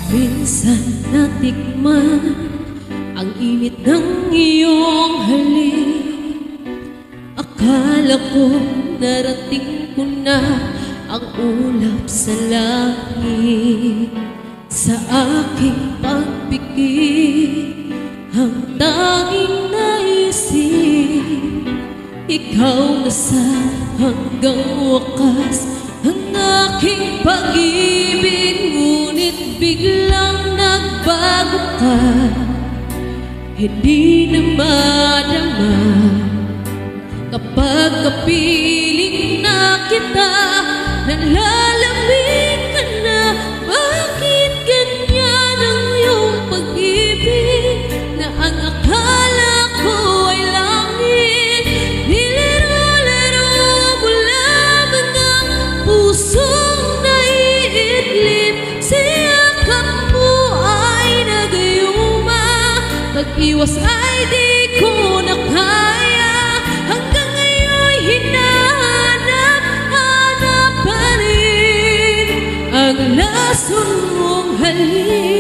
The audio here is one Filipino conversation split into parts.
Minsan natikman ang init ng iyong halik. Akala ko narating ko na ang ulap sa langit. Sa aking pagpikit, ang tanging naisip, ikaw na sa hanggang wakas ang aking pag-ibig. Ngunit biglang nagbago ka, hindi na madama. Kapag kapiling na kita, nalalamig ka na. Bakit ganyan ang iyong pag-ibig, na ang akala ko ay langit? Nilaro-laro mo lamang ang pusong naiidlip. Sa yakap mo ay nagayuma, pag-iwas ay di ko na kaya. Hanggang ngayon hinahanap-hanap pa rin ang lason mong halik.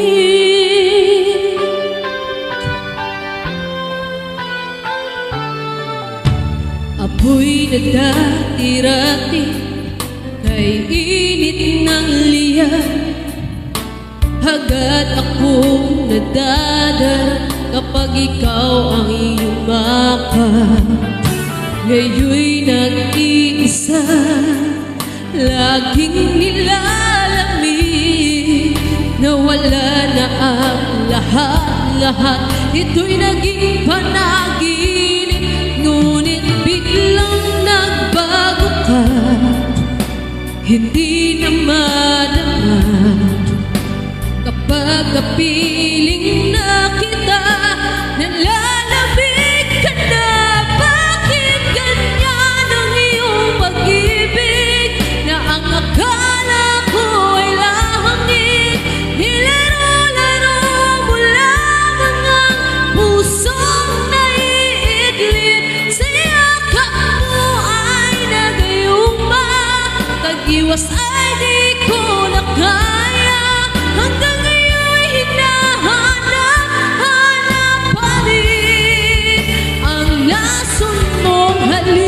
Apoy nagdati-rati kay init ng liyan. Agad akong nadadala kapag ikaw ang iyong makap. Ngayon'y nag-iisa, laging nilalamig. Nawala na ang lahat-lahat, ito'y naging panaginip. Ngunit biglang nagbago ka, hindi na madama. Kapag kapiling na kita, nalalamig ka na. Bakit ganyan ang iyong pag-ibig, na ang akala ko ay langit? Nilaro-laro mo lamang ang pusong naiidlip. Sa yakap mo ay nagayuma, tag-iwas ay di ko na kaya. Hanggang ngayon hinahanap-hanap pa rin ang lason mong halik.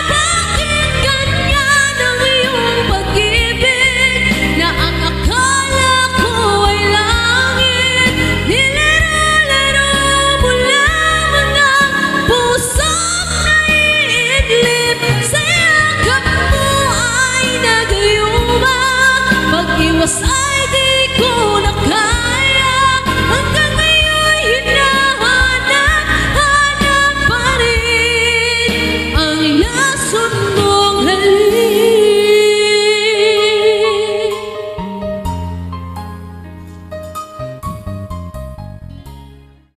Bakit ganyan ang iyong pag-ibig, na ang akala ko ay langit? Nilaro-laro mo lamang ang pusong naiidlip. Sa yakap mo ay nagayuma, pag-iwas ay